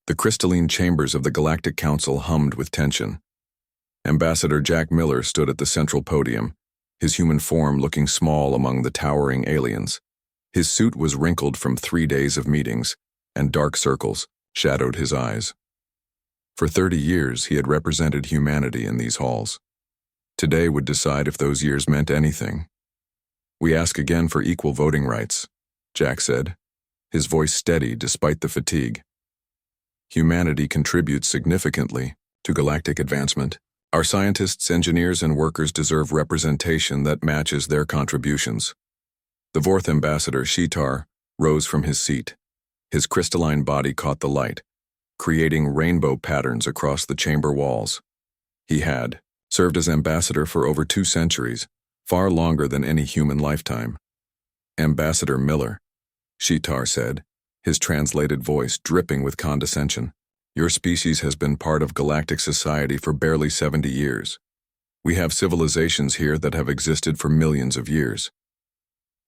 The crystalline chambers of the Galactic Council hummed with tension. Ambassador Jack Miller stood at the central podium, his human form looking small among the towering aliens. His suit was wrinkled from 3 days of meetings, and dark circles shadowed his eyes. For 30 years, he had represented humanity in these halls. Today would decide if those years meant anything. "We ask again for equal voting rights," Jack said, his voice steady despite the fatigue. "Humanity contributes significantly to galactic advancement. Our scientists, engineers, and workers deserve representation that matches their contributions." The fourth ambassador, Shitar, rose from his seat. His crystalline body caught the light, creating rainbow patterns across the chamber walls. He had served as ambassador for over 2 centuries, far longer than any human lifetime. "Ambassador Miller," Shitar said, his translated voice dripping with condescension, "your species has been part of galactic society for barely 70 years. We have civilizations here that have existed for millions of years.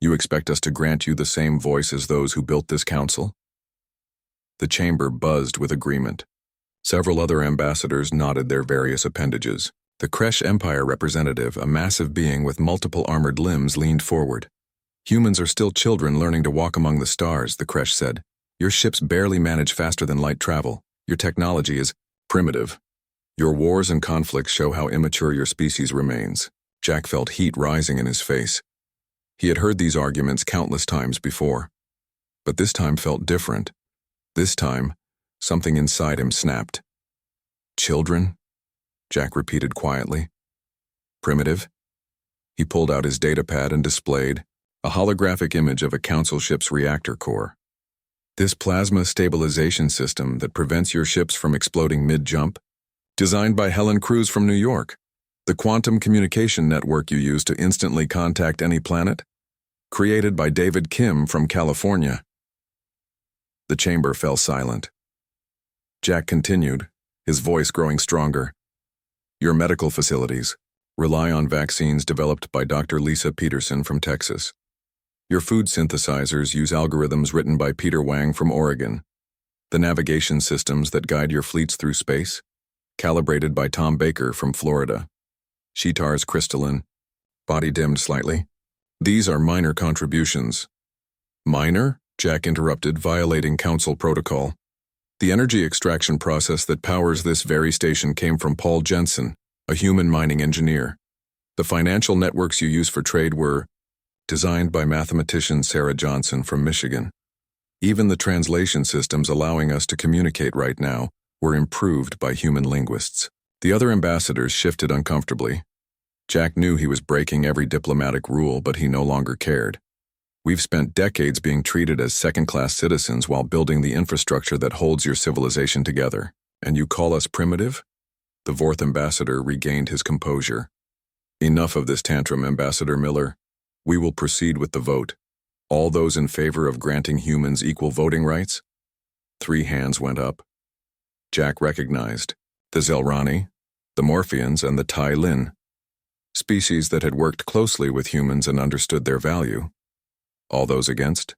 You expect us to grant you the same voice as those who built this council?" The chamber buzzed with agreement. Several other ambassadors nodded their various appendages. The Kresh Empire representative, a massive being with multiple armored limbs, leaned forward. "Humans are still children learning to walk among the stars," the Kresh said. "Your ships barely manage faster than light travel. Your technology is primitive. Your wars and conflicts show how immature your species remains." Jack felt heat rising in his face. He had heard these arguments countless times before, but this time felt different. This time, something inside him snapped. "Children?" Jack repeated quietly. "Primitive?" He pulled out his datapad and displayed a holographic image of a council ship's reactor core. "This plasma stabilization system that prevents your ships from exploding mid-jump? Designed by Helen Cruz from New York. The quantum communication network you use to instantly contact any planet? Created by David Kim from California." The chamber fell silent. Jack continued, his voice growing stronger. "Your medical facilities rely on vaccines developed by Dr. Lisa Peterson from Texas. Your food synthesizers use algorithms written by Peter Wang from Oregon. The navigation systems that guide your fleets through space, calibrated by Tom Baker from Florida." Shitar's crystalline body dimmed slightly. "These are minor contributions." "Minor?" Jack interrupted, violating council protocol. "The energy extraction process that powers this very station came from Paul Jensen, a human mining engineer. The financial networks you use for trade were designed by mathematician Sarah Johnson from Michigan. Even the translation systems allowing us to communicate right now were improved by human linguists." The other ambassadors shifted uncomfortably. Jack knew he was breaking every diplomatic rule, but he no longer cared. "We've spent decades being treated as second-class citizens while building the infrastructure that holds your civilization together. And you call us primitive?" The fourth ambassador regained his composure. "Enough of this tantrum, Ambassador Miller. We will proceed with the vote. All those in favor of granting humans equal voting rights?" 3 hands went up. Jack recognized the Zelrani, the Morphians, and the Tai Lin, species that had worked closely with humans and understood their value. All those against?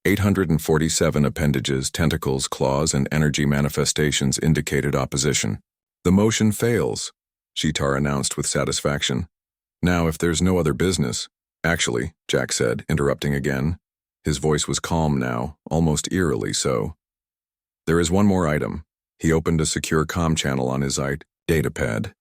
847 appendages, tentacles, claws, and energy manifestations indicated opposition. "The motion fails," Shitar announced with satisfaction. "Now, if there's no other business—" "Actually," Jack said, interrupting again. His voice was calm now, almost eerily so. "There is one more item." He opened a secure comm channel on his datapad.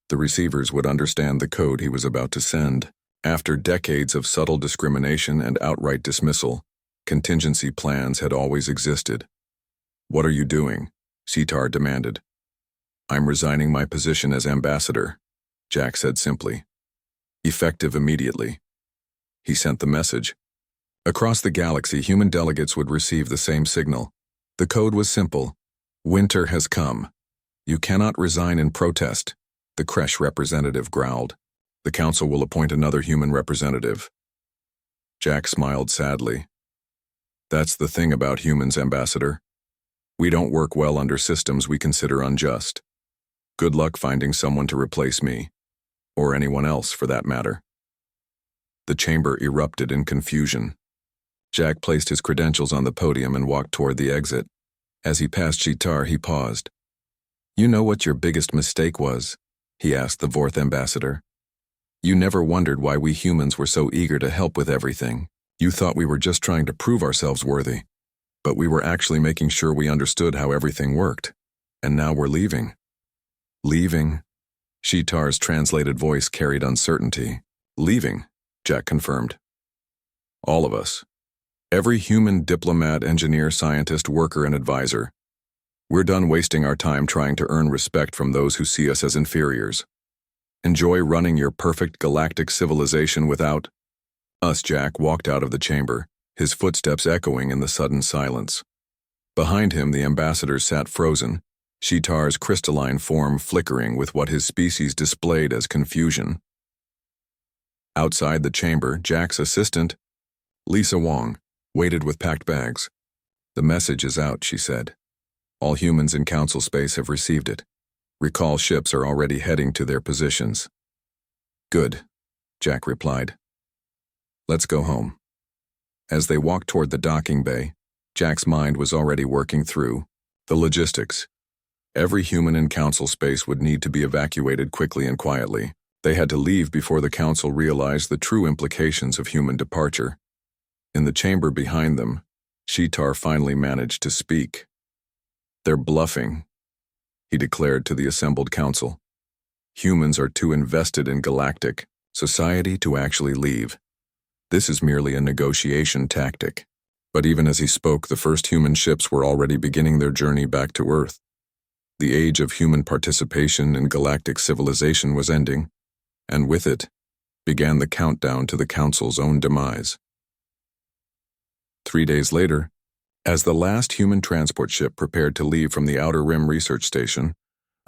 The receivers would understand the code he was about to send. After decades of subtle discrimination and outright dismissal, contingency plans had always existed. "What are you doing?" Shitar demanded. "I'm resigning my position as ambassador," Jack said simply. "Effective immediately." He sent the message. Across the galaxy, human delegates would receive the same signal. The code was simple. "Winter has come. You cannot resign in protest," the Kresh representative growled. "The council will appoint another human representative." Jack smiled sadly. "That's the thing about humans, Ambassador. We don't work well under systems we consider unjust. Good luck finding someone to replace me, or anyone else for that matter." The chamber erupted in confusion. Jack placed his credentials on the podium and walked toward the exit. As he passed Shitar, he paused. "You know what your biggest mistake was?" he asked the Vorth ambassador. "You never wondered why we humans were so eager to help with everything. You thought we were just trying to prove ourselves worthy. But we were actually making sure we understood how everything worked. And now we're leaving." "Leaving?" Shitar's translated voice carried uncertainty. "Leaving," Jack confirmed. "All of us. Every human diplomat, engineer, scientist, worker, and advisor. We're done wasting our time trying to earn respect from those who see us as inferiors. Enjoy running your perfect galactic civilization without us." Jack walked out of the chamber, his footsteps echoing in the sudden silence. Behind him, the ambassador sat frozen, Shitar's crystalline form flickering with what his species displayed as confusion. Outside the chamber, Jack's assistant, Lisa Wong, waited with packed bags. "The message is out," she said. "All humans in Council space have received it. Recall ships are already heading to their positions." "Good," Jack replied. "Let's go home." As they walked toward the docking bay, Jack's mind was already working through the logistics. Every human in Council space would need to be evacuated quickly and quietly. They had to leave before the Council realized the true implications of human departure. In the chamber behind them, Shitar finally managed to speak. "They're bluffing," he declared to the assembled council. "Humans are too invested in galactic society to actually leave. This is merely a negotiation tactic." But even as he spoke, the first human ships were already beginning their journey back to Earth. The age of human participation in galactic civilization was ending, and with it began the countdown to the Council's own demise. 3 days later, as the last human transport ship prepared to leave from the Outer Rim Research Station,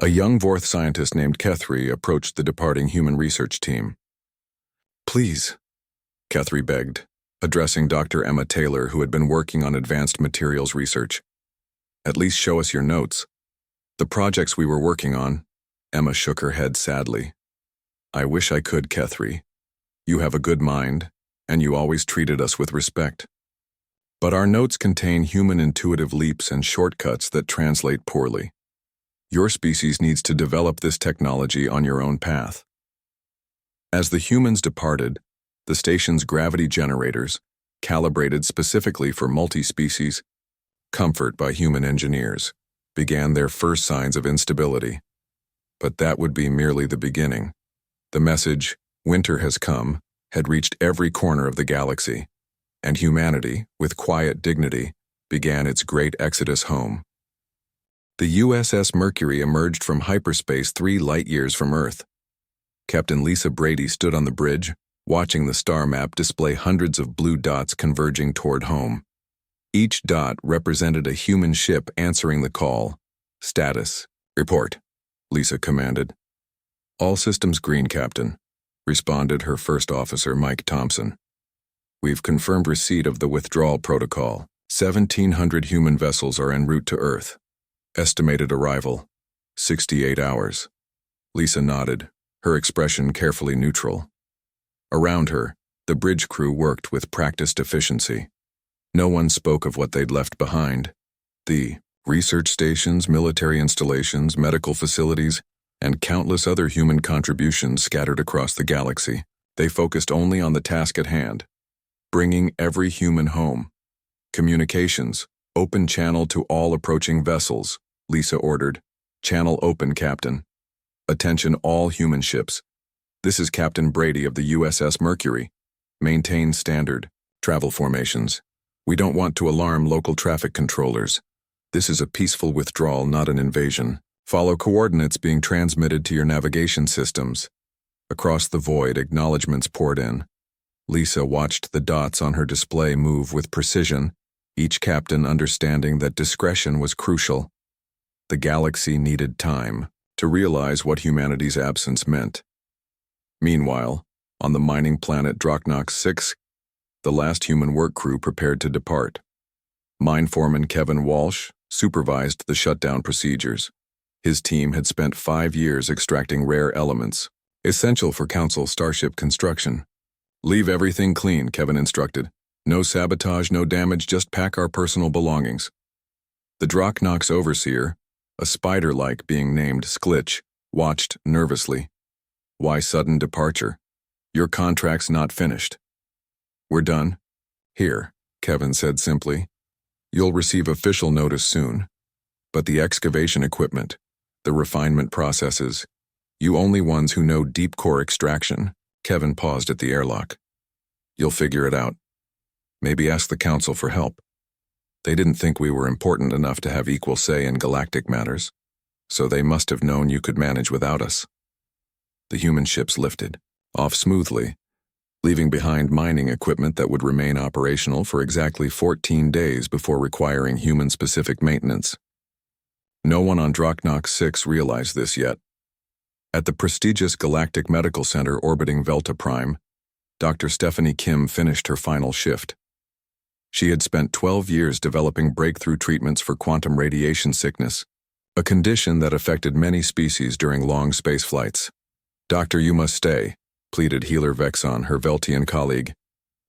a young Vorth scientist named Kethri approached the departing human research team. "Please," Kethri begged, addressing Dr. Emma Taylor, who had been working on advanced materials research. "At least show us your notes." "The projects we were working on," Emma shook her head sadly. "I wish I could, Kethri. You have a good mind, and you always treated us with respect. But our notes contain human intuitive leaps and shortcuts that translate poorly. Your species needs to develop this technology on your own path." As the humans departed, the station's gravity generators, calibrated specifically for multi-species comfort by human engineers, began their first signs of instability. But that would be merely the beginning. The message, "Winter has come," had reached every corner of the galaxy, and humanity, with quiet dignity, began its great exodus home. The USS Mercury emerged from hyperspace 3 light-years from Earth. Captain Lisa Brady stood on the bridge, watching the star map display hundreds of blue dots converging toward home. Each dot represented a human ship answering the call. "Status. Report," Lisa commanded. "All systems green, Captain," responded her first officer, Mike Thompson. "We've confirmed receipt of the withdrawal protocol. 1,700 human vessels are en route to Earth. Estimated arrival, 68 hours. Lisa nodded, her expression carefully neutral. Around her, the bridge crew worked with practiced efficiency. No one spoke of what they'd left behind. The research stations, military installations, medical facilities, and countless other human contributions scattered across the galaxy. They focused only on the task at hand. Bringing every human home. "Communications, open channel to all approaching vessels," Lisa ordered. "Channel open, Captain. Attention all human ships. This is Captain Brady of the USS Mercury. Maintain standard travel formations. We don't want to alarm local traffic controllers. This is a peaceful withdrawal, not an invasion. Follow coordinates being transmitted to your navigation systems." Across the void, acknowledgments poured in. Lisa watched the dots on her display move with precision, each captain understanding that discretion was crucial. The galaxy needed time to realize what humanity's absence meant. Meanwhile, on the mining planet Draknox 6, the last human work crew prepared to depart. Mine foreman Kevin Walsh supervised the shutdown procedures. His team had spent 5 years extracting rare elements, essential for Council starship construction. "Leave everything clean," Kevin instructed. "No sabotage, no damage, just pack our personal belongings." The Draknox overseer, a spider-like being named Sklitch, watched nervously. Why sudden departure? Your contract's not finished. We're done. Here, Kevin said simply. You'll receive official notice soon. But the excavation equipment, the refinement processes, you only ones who know deep core extraction. Kevin paused at the airlock. You'll figure it out. Maybe ask the council for help. They didn't think we were important enough to have equal say in galactic matters, so they must have known you could manage without us. The human ships lifted, off smoothly, leaving behind mining equipment that would remain operational for exactly 14 days before requiring human-specific maintenance. No one on Draknox 6 realized this yet. At the prestigious Galactic Medical Center orbiting Velta Prime, Dr. Stephanie Kim finished her final shift. She had spent 12 years developing breakthrough treatments for quantum radiation sickness, a condition that affected many species during long space flights. Doctor, you must stay, pleaded healer Vexon, her Veltian colleague.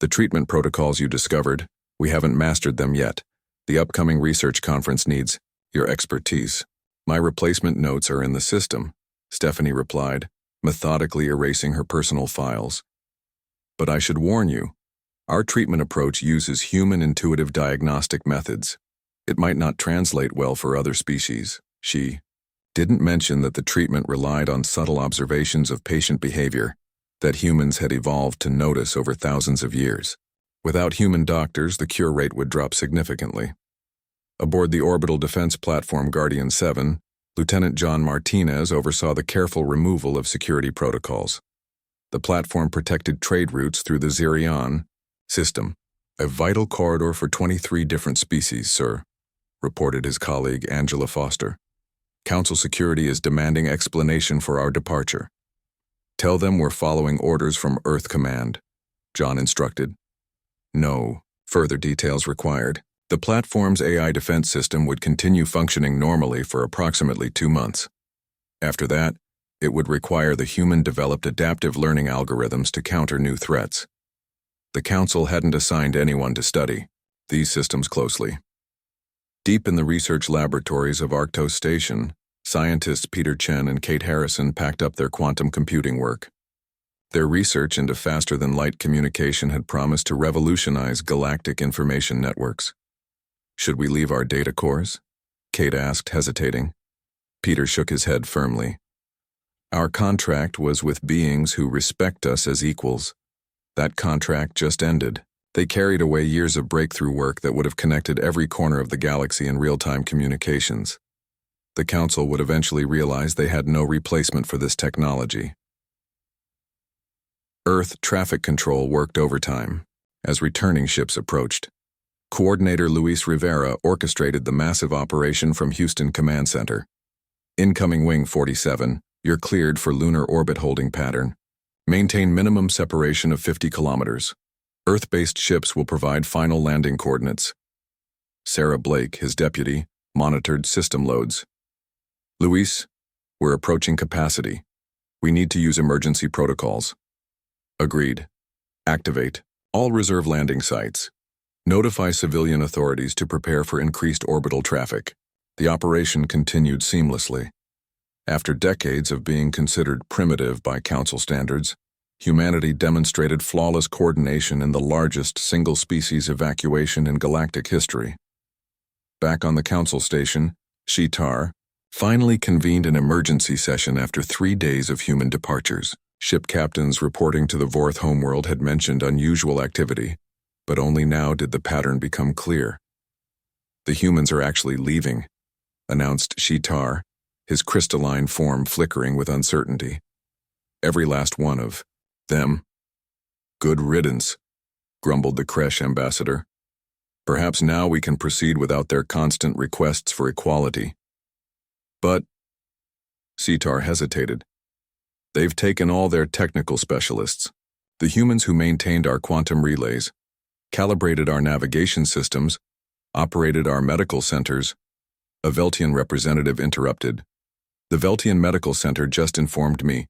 The treatment protocols you discovered, we haven't mastered them yet. The upcoming research conference needs your expertise. My replacement notes are in the system, Stephanie replied, methodically erasing her personal files. But I should warn you, our treatment approach uses human intuitive diagnostic methods. It might not translate well for other species. She didn't mention that the treatment relied on subtle observations of patient behavior that humans had evolved to notice over thousands of years. Without human doctors, the cure rate would drop significantly. Aboard the orbital defense platform Guardian 7, Lieutenant John Martinez oversaw the careful removal of security protocols. The platform protected trade routes through the Zirion system, a vital corridor for 23 different species, sir, reported his colleague Angela Foster. Council security is demanding explanation for our departure. Tell them we're following orders from Earth Command, John instructed. No further details required. The platform's AI defense system would continue functioning normally for approximately 2 months. After that, it would require the human-developed adaptive learning algorithms to counter new threats. The Council hadn't assigned anyone to study these systems closely. Deep in the research laboratories of Arctos Station, scientists Peter Chen and Kate Harrison packed up their quantum computing work. Their research into faster-than-light communication had promised to revolutionize galactic information networks. Should we leave our data cores? Kate asked, hesitating. Peter shook his head firmly. Our contract was with beings who respect us as equals. That contract just ended. They carried away years of breakthrough work that would have connected every corner of the galaxy in real-time communications. The Council would eventually realize they had no replacement for this technology. Earth traffic control worked overtime as returning ships approached. Coordinator Luis Rivera orchestrated the massive operation from Houston Command Center. Incoming Wing 47, you're cleared for lunar orbit holding pattern. Maintain minimum separation of 50 kilometers. Earth-based ships will provide final landing coordinates. Sarah Blake, his deputy, monitored system loads. Luis, we're approaching capacity. We need to use emergency protocols. Agreed. Activate all reserve landing sites. Notify civilian authorities to prepare for increased orbital traffic. The operation continued seamlessly. After decades of being considered primitive by Council standards, humanity demonstrated flawless coordination in the largest single-species evacuation in galactic history. Back on the Council station, Shitar finally convened an emergency session after 3 days of human departures. Ship captains reporting to the Vorth homeworld had mentioned unusual activity, but only now did the pattern become clear. The humans are actually leaving, announced Shitar, his crystalline form flickering with uncertainty. Every last one of them. Good riddance, grumbled the Kresh ambassador. Perhaps now we can proceed without their constant requests for equality. But, Sitar hesitated. They've taken all their technical specialists, the humans who maintained our quantum relays, calibrated our navigation systems, operated our medical centers. A Veltian representative interrupted. The Veltian Medical Center just informed me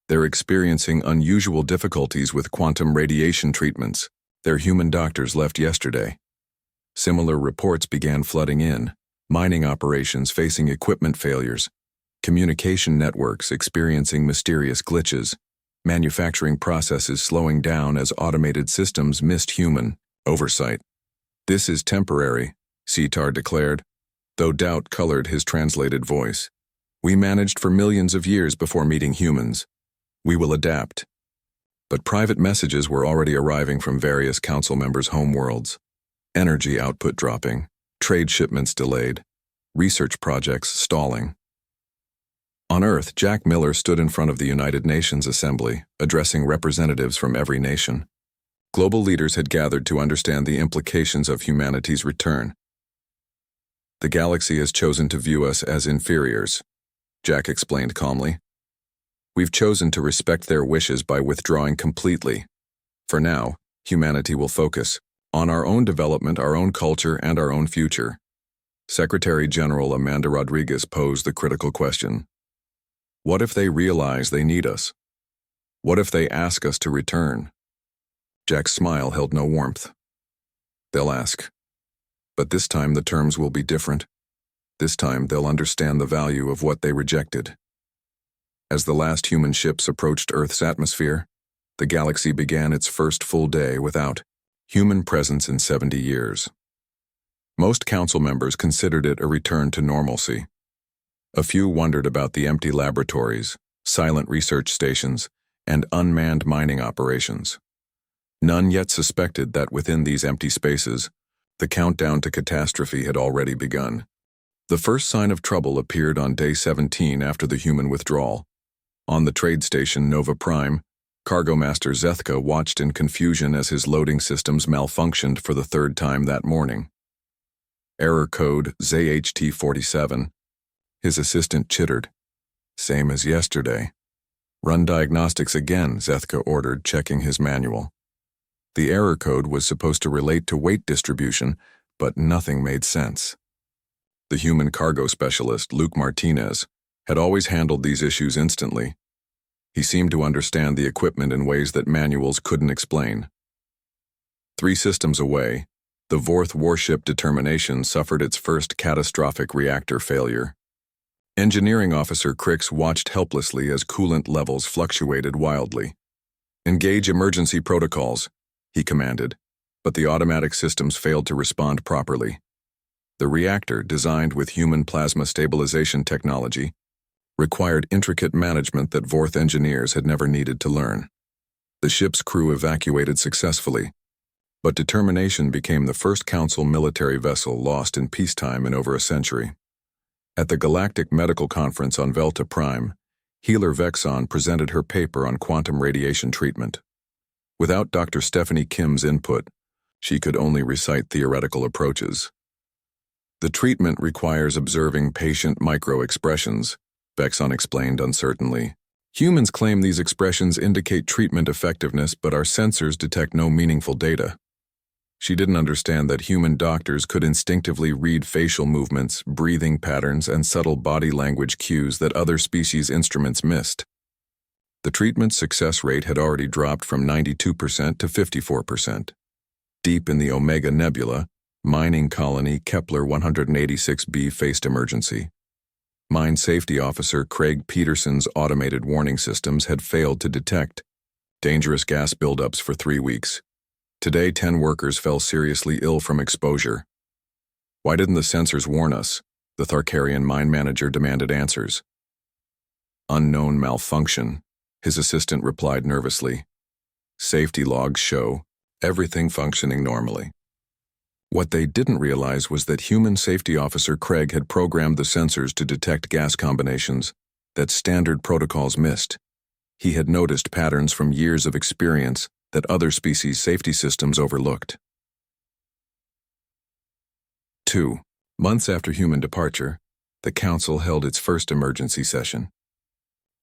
they're experiencing unusual difficulties with quantum radiation treatments. Their human doctors left yesterday. Similar reports began flooding in, mining operations facing equipment failures, communication networks experiencing mysterious glitches, manufacturing processes slowing down as automated systems missed human oversight. "This is temporary," Sitar declared, though doubt colored his translated voice. "We managed for millions of years before meeting humans. We will adapt." But private messages were already arriving from various council members' homeworlds. Energy output dropping, trade shipments delayed, research projects stalling. On Earth, Jack Miller stood in front of the United Nations Assembly, addressing representatives from every nation. Global leaders had gathered to understand the implications of humanity's return. "The galaxy has chosen to view us as inferiors," Jack explained calmly. "We've chosen to respect their wishes by withdrawing completely. For now, humanity will focus on our own development, our own culture, and our own future." Secretary General Amanda Rodriguez posed the critical question. "What if they realize they need us? What if they ask us to return?" Jack's smile held no warmth. "They'll ask. But this time the terms will be different. This time they'll understand the value of what they rejected." As the last human ships approached Earth's atmosphere, the galaxy began its first full day without human presence in 70 years. Most council members considered it a return to normalcy. A few wondered about the empty laboratories, silent research stations, and unmanned mining operations. None yet suspected that within these empty spaces, the countdown to catastrophe had already begun. The first sign of trouble appeared on day 17 after the human withdrawal. On the trade station Nova Prime, Cargo Master Zethka watched in confusion as his loading systems malfunctioned for the third time that morning. Error code ZHT47. His assistant chittered. "Same as yesterday." "Run diagnostics again," Zethka ordered, checking his manual. The error code was supposed to relate to weight distribution, but nothing made sense. The human cargo specialist, Luke Martinez, had always handled these issues instantly. He seemed to understand the equipment in ways that manuals couldn't explain. 3 systems away, the Vorth warship Determination suffered its first catastrophic reactor failure. Engineering Officer Crix watched helplessly as coolant levels fluctuated wildly. "Engage emergency protocols," he commanded, but the automatic systems failed to respond properly. The reactor, designed with human plasma stabilization technology, required intricate management that Vorth engineers had never needed to learn. The ship's crew evacuated successfully, but Determination became the first Council military vessel lost in peacetime in over a century. At the Galactic Medical Conference on Velta Prime, Healer Vexon presented her paper on quantum radiation treatment. Without Dr. Stephanie Kim's input, she could only recite theoretical approaches. "The treatment requires observing patient micro-expressions," Vexon explained uncertainly. "Humans claim these expressions indicate treatment effectiveness, but our sensors detect no meaningful data." She didn't understand that human doctors could instinctively read facial movements, breathing patterns, and subtle body language cues that other species' instruments missed. The treatment's success rate had already dropped from 92% to 54%. Deep in the Omega Nebula, mining colony Kepler 186b faced emergency. Mine Safety Officer Craig Peterson's automated warning systems had failed to detect dangerous gas buildups for 3 weeks. Today, 10 workers fell seriously ill from exposure. "Why didn't the sensors warn us?" The Tharkarian mine manager demanded answers. "Unknown malfunction," his assistant replied nervously. "Safety logs show everything functioning normally." What they didn't realize was that Human Safety Officer Craig had programmed the sensors to detect gas combinations that standard protocols missed. He had noticed patterns from years of experience that other species' safety systems overlooked. 2 months after human departure, the Council held its first emergency session.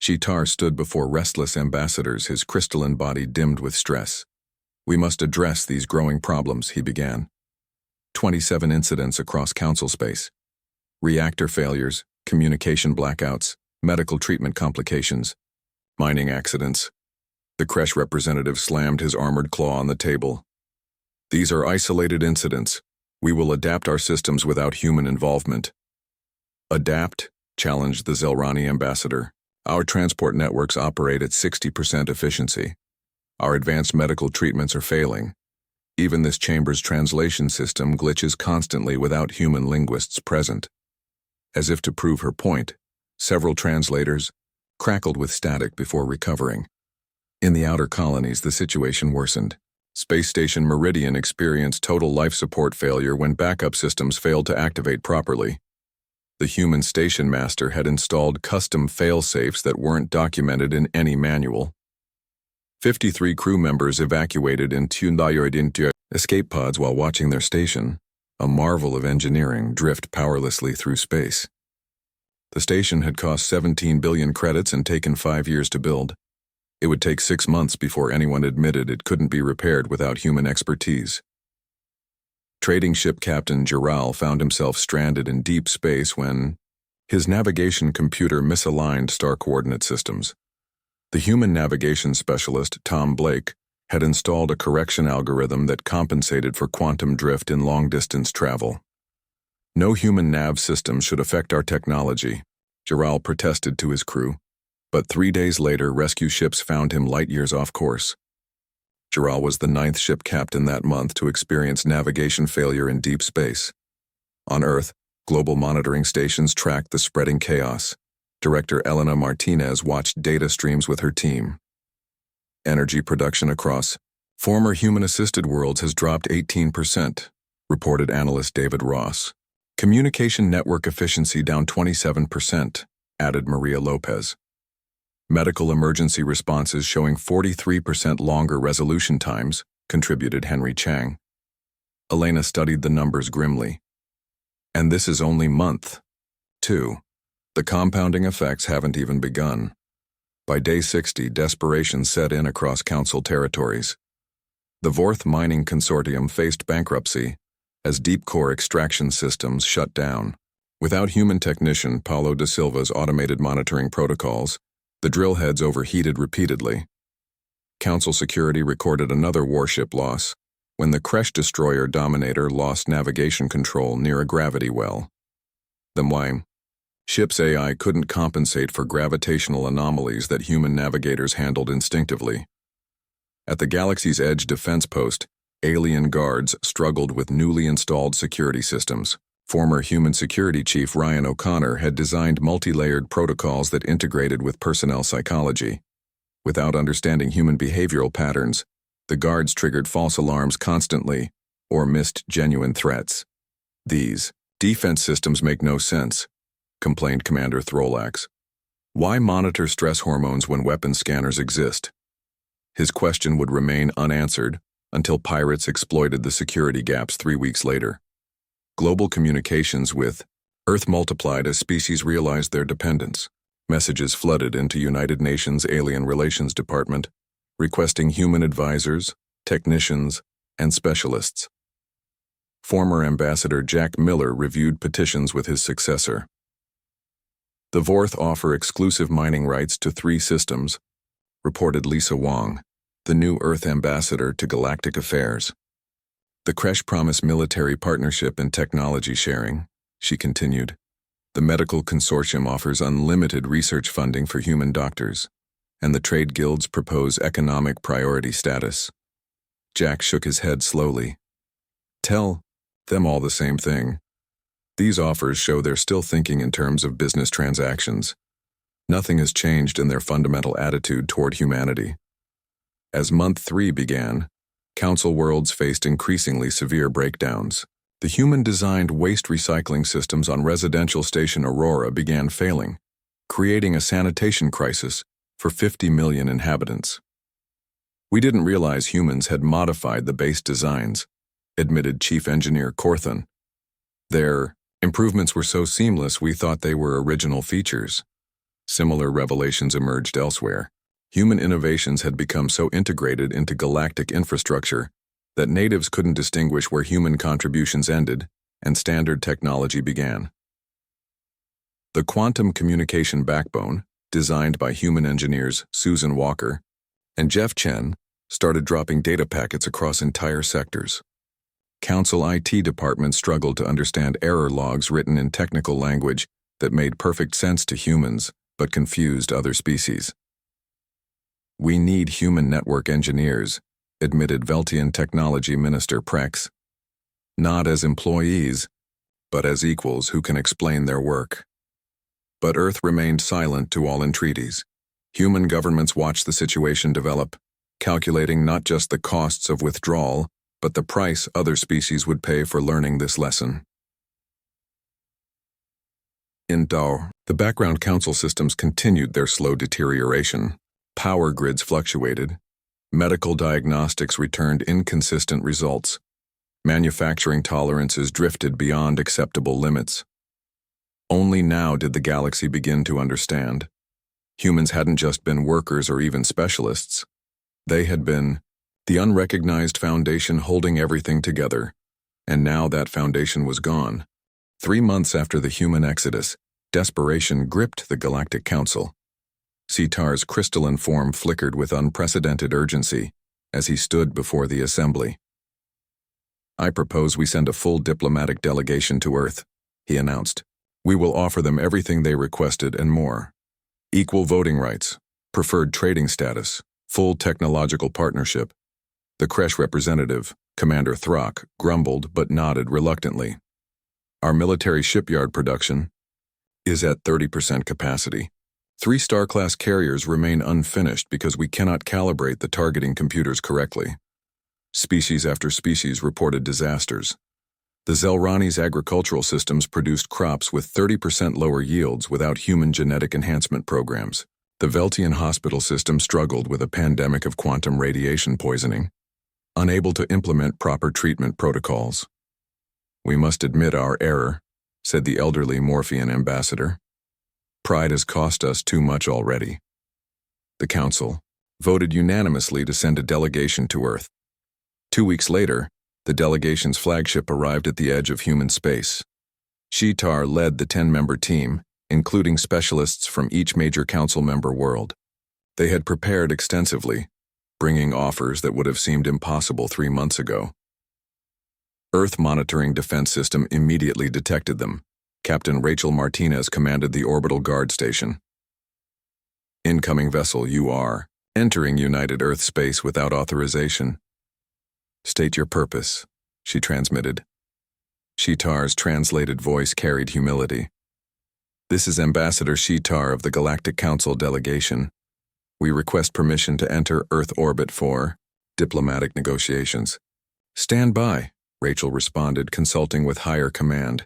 Shitar stood before restless ambassadors, his crystalline body dimmed with stress. "We must address these growing problems," he began. 27 incidents across Council space. Reactor failures, communication blackouts, medical treatment complications, mining accidents. The Kresh representative slammed his armored claw on the table. "These are isolated incidents. We will adapt our systems without human involvement. Adapt? Challenged the Zelrani ambassador. Our transport networks operate at 60% efficiency. Our advanced medical treatments are failing. Even this chamber's translation system glitches constantly without human linguists present. As if to prove her point, several translators crackled with static before recovering. In the outer colonies, the situation worsened. Space Station Meridian experienced total life support failure when backup systems failed to activate properly. The human station master had installed custom fail-safes that weren't documented in any manual. 53 crew members evacuated into escape pods while watching their station, a marvel of engineering, drift powerlessly through space. The station had cost 17 billion credits and taken 5 years to build. It would take 6 months before anyone admitted it couldn't be repaired without human expertise. Trading ship Captain Giral found himself stranded in deep space when his navigation computer misaligned star coordinate systems. The human navigation specialist, Tom Blake, had installed a correction algorithm that compensated for quantum drift in long-distance travel. No human nav system should affect our technology, Giral protested to his crew. But 3 days later, rescue ships found him light years off course. Giral was the 9th ship captain that month to experience navigation failure in deep space. On Earth, global monitoring stations tracked the spreading chaos. Director Elena Martinez watched data streams with her team. Energy production across former human-assisted worlds has dropped 18%, reported analyst David Ross. Communication network efficiency down 27%, added Maria Lopez. Medical emergency responses showing 43% longer resolution times, contributed Henry Chang. Elena studied the numbers grimly. And this is only month 2. The compounding effects haven't even begun. By day 60, desperation set in across Council territories. The Vorth Mining Consortium faced bankruptcy as deep core extraction systems shut down. Without human technician Paulo da Silva's automated monitoring protocols, the drill heads overheated repeatedly. Council security recorded another warship loss when the Kresh destroyer Dominator lost navigation control near a gravity well. The ship's AI couldn't compensate for gravitational anomalies that human navigators handled instinctively. At the Galaxy's Edge defense post, alien guards struggled with newly installed security systems. Former human security chief Ryan O'Connor had designed multi-layered protocols that integrated with personnel psychology. Without understanding human behavioral patterns, the guards triggered false alarms constantly or missed genuine threats. These defense systems make no sense, complained Commander Throlax. Why monitor stress hormones when weapon scanners exist? His question would remain unanswered until pirates exploited the security gaps 3 weeks later. Global communications with Earth multiplied as species realized their dependence. Messages flooded into United Nations Alien Relations Department, requesting human advisors, technicians, and specialists. Former Ambassador Jack Miller reviewed petitions with his successor. The Vorth offer exclusive mining rights to 3 systems, reported Lisa Wong, the new Earth ambassador to Galactic Affairs. The Kresh promise military partnership and technology sharing, she continued. The medical consortium offers unlimited research funding for human doctors, and the trade guilds propose economic priority status. Jack shook his head slowly. Tell them all the same thing. These offers show they're still thinking in terms of business transactions. Nothing has changed in their fundamental attitude toward humanity. As month 3 began, Council worlds faced increasingly severe breakdowns. The human-designed waste recycling systems on residential station Aurora began failing, creating a sanitation crisis for 50 million inhabitants. We didn't realize humans had modified the base designs, admitted Chief Engineer Corthan. Their improvements were so seamless we thought they were original features. Similar revelations emerged elsewhere. Human innovations had become so integrated into galactic infrastructure that natives couldn't distinguish where human contributions ended and standard technology began. The quantum communication backbone, designed by human engineers Susan Walker and Jeff Chen, started dropping data packets across entire sectors. Council IT department struggled to understand error logs written in technical language that made perfect sense to humans but confused other species. "We need human network engineers," admitted Veltian Technology Minister Prex. "Not as employees, but as equals who can explain their work." But Earth remained silent to all entreaties. Human governments watched the situation develop, calculating not just the costs of withdrawal, but the price other species would pay for learning this lesson. In Dao, the background council systems continued their slow deterioration. Power grids fluctuated. Medical diagnostics returned inconsistent results. Manufacturing tolerances drifted beyond acceptable limits. Only now did the galaxy begin to understand. Humans hadn't just been workers or even specialists. They had been the unrecognized foundation holding everything together. And now that foundation was gone. 3 months after the human exodus, desperation gripped the Galactic Council. Sitar's crystalline form flickered with unprecedented urgency as he stood before the assembly. "I propose we send a full diplomatic delegation to Earth," he announced. "We will offer them everything they requested and more. Equal voting rights, preferred trading status, full technological partnership." The Kresh representative, Commander Throck, grumbled but nodded reluctantly. "Our military shipyard production is at 30% capacity. 3 Star-class carriers remain unfinished because we cannot calibrate the targeting computers correctly." Species after species reported disasters. The Zelrani's agricultural systems produced crops with 30% lower yields without human genetic enhancement programs. The Veltian hospital system struggled with a pandemic of quantum radiation poisoning, unable to implement proper treatment protocols. "We must admit our error," said the elderly Morphean ambassador. "Pride has cost us too much already." The Council voted unanimously to send a delegation to Earth. 2 weeks later, the delegation's flagship arrived at the edge of human space. Shitar led the 10-member team, including specialists from each major council member world. They had prepared extensively, bringing offers that would have seemed impossible 3 months ago. Earth Monitoring Defense System immediately detected them. Captain Rachel Martinez commanded the orbital guard station. "Incoming vessel UR, entering United Earth space without authorization." "State your purpose," she transmitted. Shitar's translated voice carried humility. "This is Ambassador Shitar of the Galactic Council delegation. We request permission to enter Earth orbit for diplomatic negotiations." "Stand by," Rachel responded, consulting with higher command.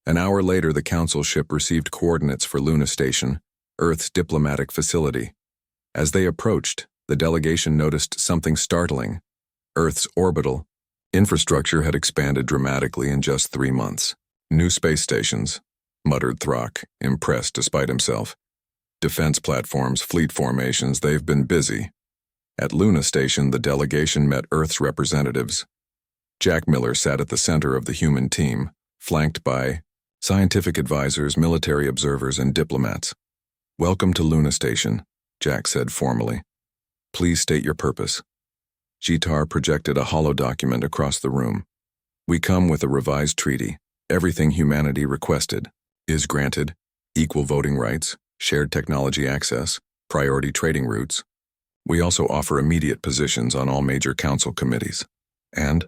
An hour later, the Council ship received coordinates for Luna Station, Earth's diplomatic facility. As they approached, the delegation noticed something startling. Earth's orbital infrastructure had expanded dramatically in just 3 months. "New space stations," muttered Throck, impressed despite himself. "Defense platforms, fleet formations, they've been busy." At Luna Station, the delegation met Earth's representatives. Jack Miller sat at the center of the human team, flanked by scientific advisors, military observers, and diplomats. "Welcome to Luna Station," Jack said formally. "Please state your purpose." Shitar projected a hollow document across the room. "We come with a revised treaty. Everything humanity requested is granted: equal voting rights, shared technology access, priority trading routes. We also offer immediate positions on all major council committees. And?"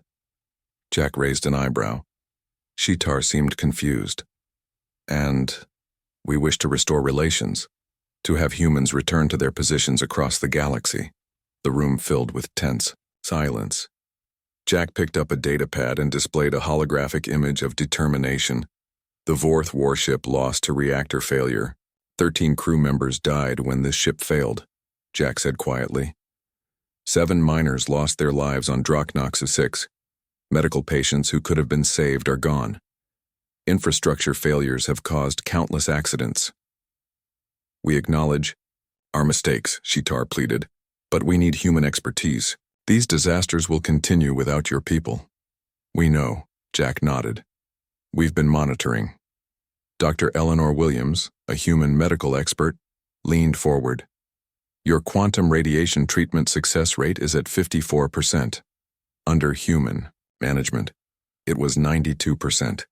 Jack raised an eyebrow. Shitar seemed confused. "And we wish to restore relations, to have humans return to their positions across the galaxy." The room filled with tense silence. Jack picked up a datapad and displayed a holographic image of determination. The Vorth warship lost to reactor failure. 13 crew members died when this ship failed, Jack said quietly. 7 miners lost their lives on Draknox 6. Medical patients who could have been saved are gone. Infrastructure failures have caused countless accidents. "We acknowledge our mistakes," Shitar pleaded, "but we need human expertise. These disasters will continue without your people." "We know," Jack nodded. "We've been monitoring." Dr. Eleanor Williams, a human medical expert, leaned forward. "Your quantum radiation treatment success rate is at 54%. Under human management. It was 92%.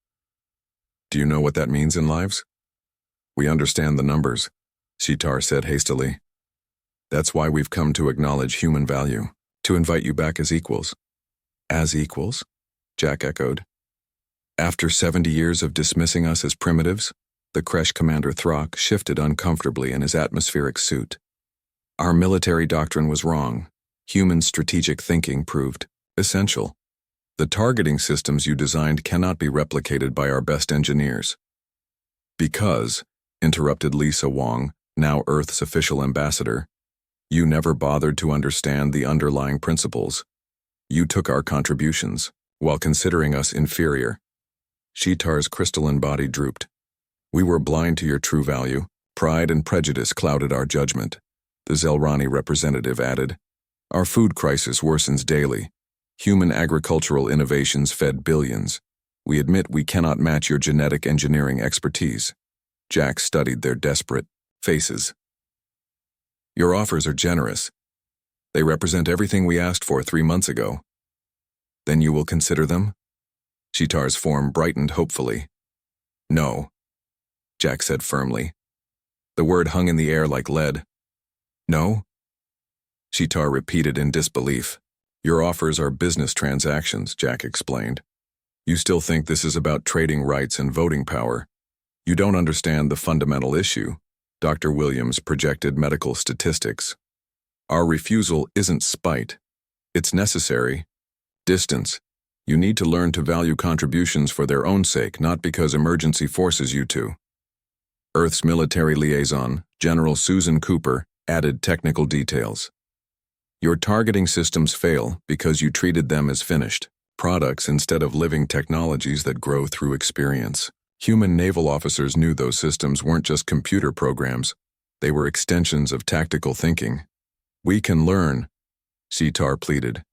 Do you know what that means in lives? We understand the numbers, Shitar said hastily. That's why we've come to acknowledge human value, to invite you back as equals. As equals? Jack echoed. After 70 years of dismissing us as primitives, the Kresh Commander Throck shifted uncomfortably in his atmospheric suit. Our military doctrine was wrong. Human strategic thinking proved essential. The targeting systems you designed cannot be replicated by our best engineers. Because, interrupted Lisa Wong, now Earth's official ambassador, you never bothered to understand the underlying principles. You took our contributions, while considering us inferior. Shitar's crystalline body drooped. We were blind to your true value. Pride and prejudice clouded our judgment. The Zelrani representative added, our food crisis worsens daily. Human agricultural innovations fed billions. We admit we cannot match your genetic engineering expertise. Jack studied their desperate faces. Your offers are generous. They represent everything we asked for 3 months ago. Then you will consider them? Shitar's form brightened hopefully. No, Jack said firmly. The word hung in the air like lead. No? Shitar repeated in disbelief. Your offers are business transactions, Jack explained. You still think this is about trading rights and voting power. You don't understand the fundamental issue. Dr. Williams projected medical statistics. Our refusal isn't spite. It's necessary. Distance. You need to learn to value contributions for their own sake, not because emergency forces you to. Earth's military liaison, General Susan Cooper, added technical details. Your targeting systems fail because you treated them as finished products instead of living technologies that grow through experience. Human naval officers knew those systems weren't just computer programs. They were extensions of tactical thinking. We can learn, Shitar pleaded.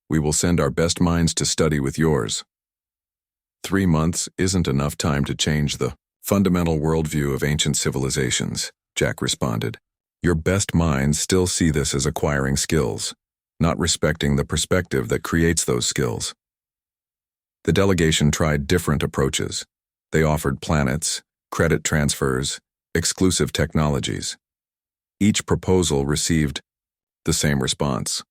We will send our best minds to study with yours. 3 months isn't enough time to change the fundamental worldview of ancient civilizations, Jack responded. Your best minds still see this as acquiring skills, not respecting the perspective that creates those skills. The delegation tried different approaches. They offered planets, credit transfers, exclusive technologies. Each proposal received the same response.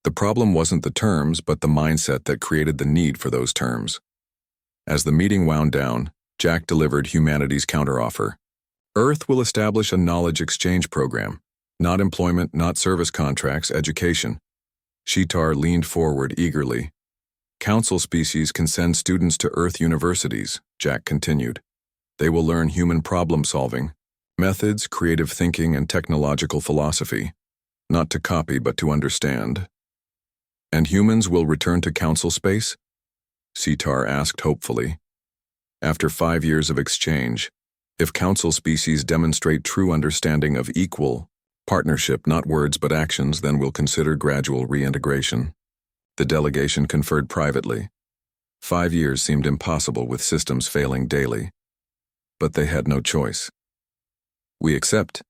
The problem wasn't the terms, but the mindset that created the need for those terms. As the meeting wound down, Jack delivered humanity's counteroffer. Earth will establish a knowledge exchange program. Not employment, not service contracts, education. Shitar leaned forward eagerly. Council species can send students to Earth universities, Jack continued. They will learn human problem-solving, methods, creative thinking, and technological philosophy. Not to copy, but to understand. And humans will return to Council space? Shitar asked hopefully. After 5 years of exchange, if Council species demonstrate true understanding of equal partnership, not words but actions, then we'll consider gradual reintegration. The delegation conferred privately. 5 years seemed impossible with systems failing daily. But they had no choice. We accept,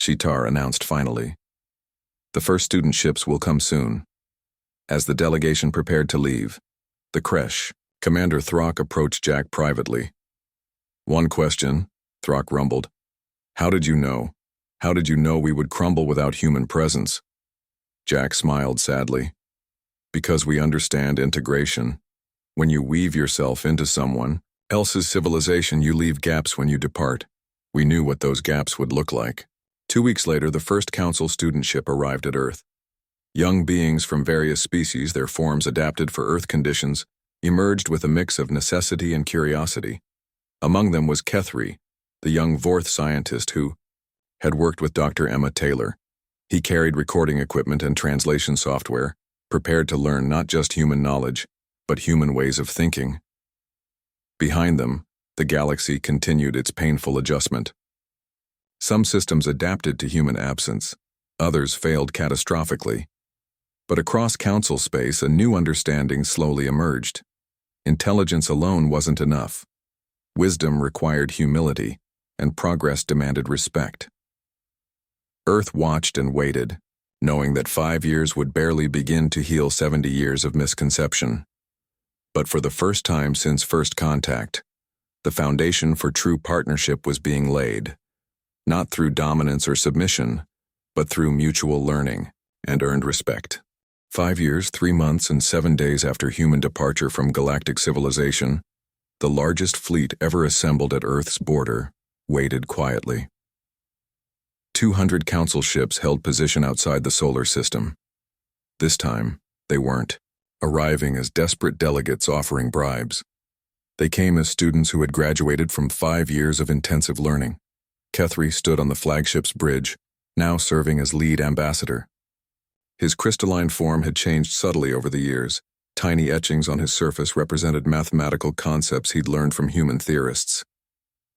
Shitar announced finally. The first student ships will come soon. As the delegation prepared to leave, the Kresh, Commander Throck approached Jack privately. One question, Throck rumbled. How did you know? How did you know we would crumble without human presence? Jack smiled sadly. Because we understand integration. When you weave yourself into someone else's civilization, you leave gaps when you depart. We knew what those gaps would look like. 2 weeks later, the first Council student ship arrived at Earth. Young beings from various species, their forms adapted for Earth conditions, emerged with a mix of necessity and curiosity. Among them was Kethri, the young Vorth scientist who had worked with Dr. Emma Taylor. He carried recording equipment and translation software, prepared to learn not just human knowledge, but human ways of thinking. Behind them, the galaxy continued its painful adjustment. Some systems adapted to human absence, others failed catastrophically. But across Council space, a new understanding slowly emerged. Intelligence alone wasn't enough. Wisdom required humility, and progress demanded respect. Earth watched and waited, knowing that 5 years would barely begin to heal 70 years of misconception. But for the first time since first contact, the foundation for true partnership was being laid, not through dominance or submission, but through mutual learning and earned respect. 5 years, 3 months, and 7 days after human departure from galactic civilization, the largest fleet ever assembled at Earth's border waited quietly. 200 council ships held position outside the solar system. This time, they weren't, arriving as desperate delegates offering bribes. They came as students who had graduated from 5 years of intensive learning. Kethri stood on the flagship's bridge, now serving as lead ambassador. His crystalline form had changed subtly over the years. Tiny etchings on his surface represented mathematical concepts he'd learned from human theorists.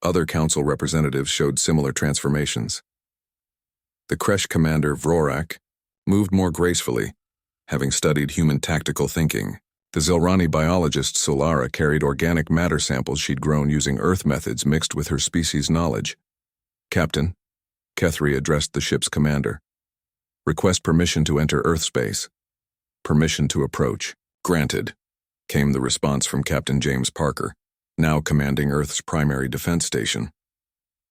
Other council representatives showed similar transformations. The Kresh commander, Vrorak, moved more gracefully, having studied human tactical thinking. The Zelrani biologist, Solara, carried organic matter samples she'd grown using Earth methods mixed with her species' knowledge. Captain, Kethri addressed the ship's commander. Request permission to enter Earth space. Permission to approach. Granted, came the response from Captain James Parker, now commanding Earth's primary defense station.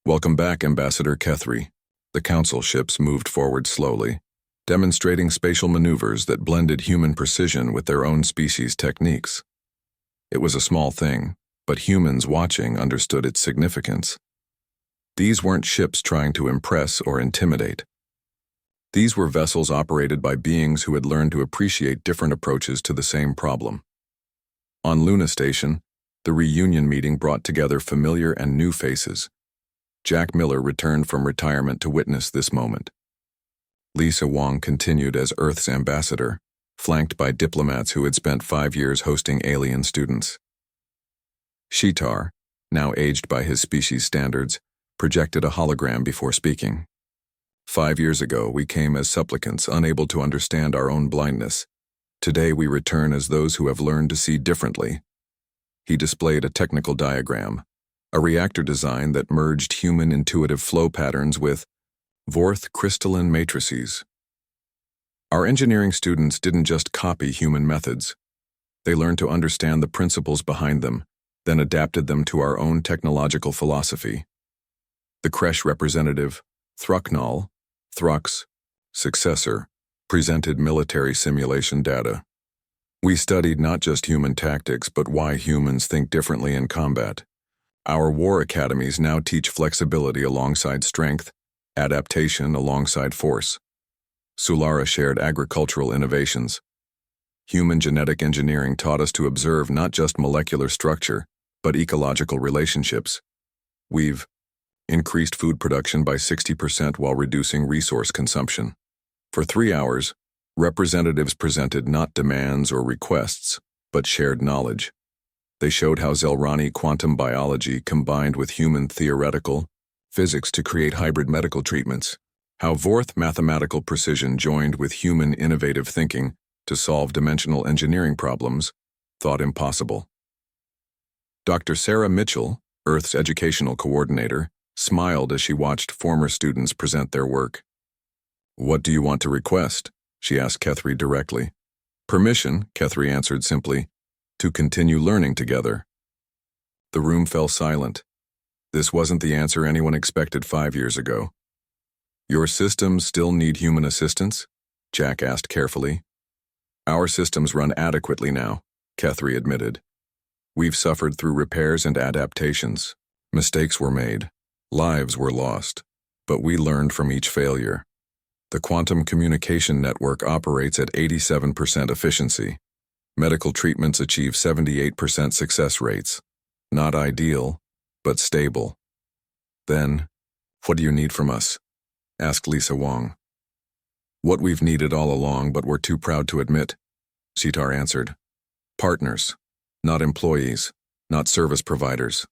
Welcome back, Ambassador Kethri. The council ships moved forward slowly, demonstrating spatial maneuvers that blended human precision with their own species' techniques. It was a small thing, but humans watching understood its significance. These weren't ships trying to impress or intimidate. These were vessels operated by beings who had learned to appreciate different approaches to the same problem. On Luna Station, the reunion meeting brought together familiar and new faces. Jack Miller returned from retirement to witness this moment. Lisa Wong continued as Earth's ambassador, flanked by diplomats who had spent 5 years hosting alien students. Shitar, now aged by his species standards, projected a hologram before speaking. 5 years ago, we came as supplicants, unable to understand our own blindness. Today, we return as those who have learned to see differently. He displayed a technical diagram, a reactor design that merged human intuitive flow patterns with Vorth crystalline matrices. Our engineering students didn't just copy human methods. They learned to understand the principles behind them, then adapted them to our own technological philosophy. The Kresh representative, Thrucknall, Thruck's successor, presented military simulation data. We studied not just human tactics, but why humans think differently in combat. Our war academies now teach flexibility alongside strength, adaptation alongside force. Sulara shared agricultural innovations. Human genetic engineering taught us to observe not just molecular structure, but ecological relationships. We've increased food production by 60% while reducing resource consumption. For 3 hours, representatives presented not demands or requests, but shared knowledge. They showed how Zelrani quantum biology combined with human theoretical physics to create hybrid medical treatments, how Vorth mathematical precision joined with human innovative thinking to solve dimensional engineering problems thought impossible. Dr. Sarah Mitchell, Earth's educational coordinator, smiled as she watched former students present their work. What do you want to request? She asked Kethri directly. Permission, Kethri answered simply, to continue learning together. The room fell silent. This wasn't the answer anyone expected 5 years ago. Your systems still need human assistance? Jack asked carefully. Our systems run adequately now, Kethri admitted. We've suffered through repairs and adaptations. Mistakes were made. Lives were lost, but we learned from each failure. The quantum communication network operates at 87% efficiency. Medical treatments achieve 78% success rates. Not ideal, but stable. Then, what do you need from us? Asked Lisa Wong. What we've needed all along, but we're too proud to admit, Sitar answered. Partners, not employees, not service providers.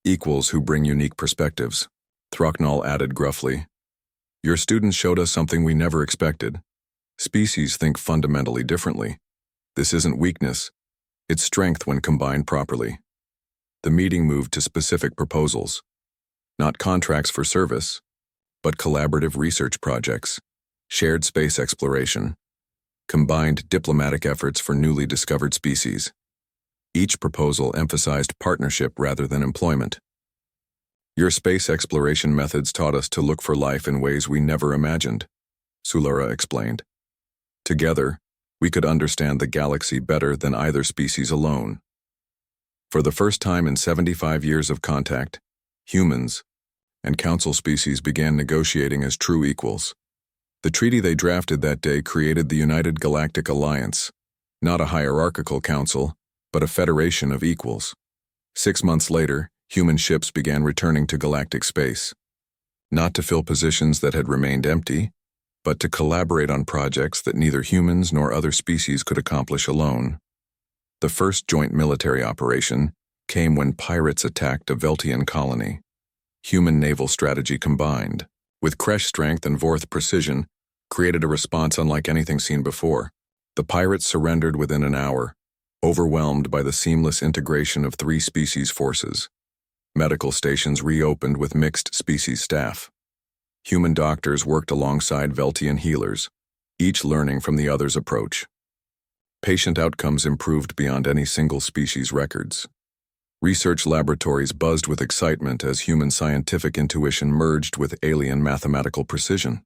Equals who bring unique perspectives. Thrucknall added gruffly. Your students showed us something we never expected. Species think fundamentally differently. This isn't weakness. It's strength when combined properly. The meeting moved to specific proposals. Not contracts for service, but collaborative research projects, shared space exploration, combined diplomatic efforts for newly discovered species. Each proposal emphasized partnership rather than employment. Your space exploration methods taught us to look for life in ways we never imagined, Sulura explained. Together, we could understand the galaxy better than either species alone. For the first time in 75 years of contact, humans and Council species began negotiating as true equals. The treaty they drafted that day created the United Galactic Alliance, not a hierarchical council, but a federation of equals. 6 months later, human ships began returning to galactic space, not to fill positions that had remained empty, but to collaborate on projects that neither humans nor other species could accomplish alone. The first joint military operation came when pirates attacked a Veltian colony. Human naval strategy combined, with Kresh strength and Vorth precision, created a response unlike anything seen before. The pirates surrendered within an hour, overwhelmed by the seamless integration of 3 species forces. Medical stations reopened with mixed species staff. Human doctors worked alongside Veltian healers, each learning from the other's approach. Patient outcomes improved beyond any single species records. Research laboratories buzzed with excitement as human scientific intuition merged with alien mathematical precision.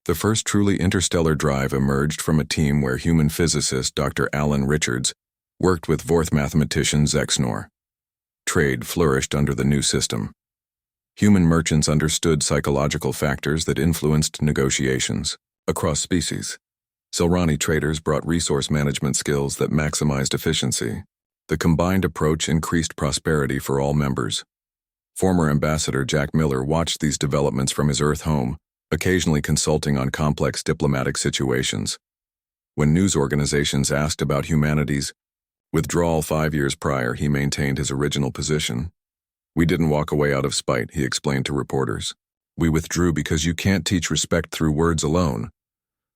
The first truly interstellar drive emerged from a team where human physicist Dr. Alan Richards worked with Vorth mathematician Zexnor. Trade flourished under the new system. Human merchants understood psychological factors that influenced negotiations across species. Silrani traders brought resource management skills that maximized efficiency. The combined approach increased prosperity for all members. Former Ambassador Jack Miller watched these developments from his Earth home, occasionally consulting on complex diplomatic situations. When news organizations asked about humanity's withdrawal 5 years prior, he maintained his original position. "We didn't walk away out of spite," he explained to reporters. "We withdrew because you can't teach respect through words alone.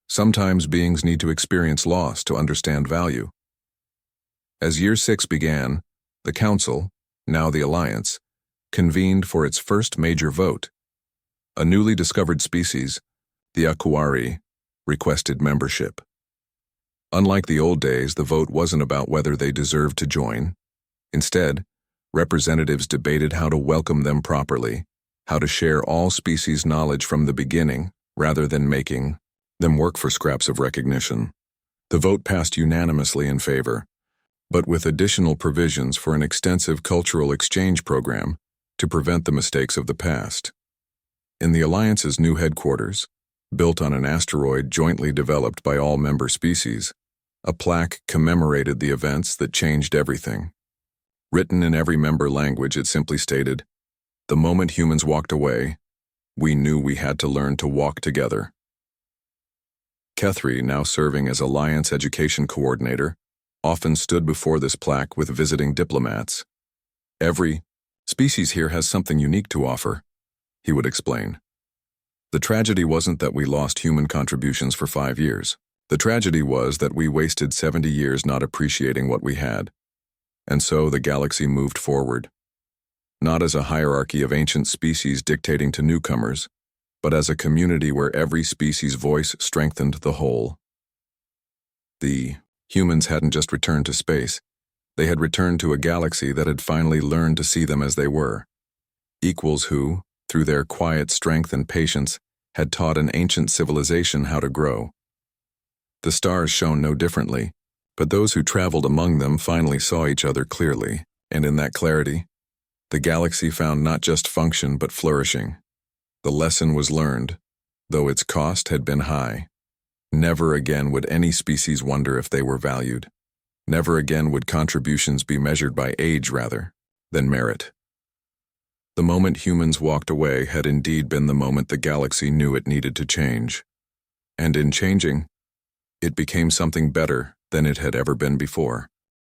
Sometimes beings need to experience loss to understand value." As Year 6 began, the Council, now the Alliance, convened for its first major vote. A newly discovered species, the Aquari, requested membership. Unlike the old days, the vote wasn't about whether they deserved to join. Instead, representatives debated how to welcome them properly, how to share all species knowledge from the beginning, rather than making them work for scraps of recognition. The vote passed unanimously in favor, but with additional provisions for an extensive cultural exchange program to prevent the mistakes of the past. In the Alliance's new headquarters, built on an asteroid jointly developed by all member species, a plaque commemorated the events that changed everything. Written in every member language, it simply stated, "The moment humans walked away, we knew we had to learn to walk together." Kethri, now serving as Alliance Education Coordinator, often stood before this plaque with visiting diplomats. "Every species here has something unique to offer," he would explain. "The tragedy wasn't that we lost human contributions for 5 years. The tragedy was that we wasted 70 years not appreciating what we had. And so the galaxy moved forward. Not as a hierarchy of ancient species dictating to newcomers, but as a community where every species' voice strengthened the whole." The humans hadn't just returned to space. They had returned to a galaxy that had finally learned to see them as they were. Equals who, through their quiet strength and patience, had taught an ancient civilization how to grow. The stars shone no differently, but those who traveled among them finally saw each other clearly, and in that clarity, the galaxy found not just function but flourishing. The lesson was learned, though its cost had been high. Never again would any species wonder if they were valued. Never again would contributions be measured by age rather than merit. The moment humans walked away had indeed been the moment the galaxy knew it needed to change. And in changing, it became something better than it had ever been before.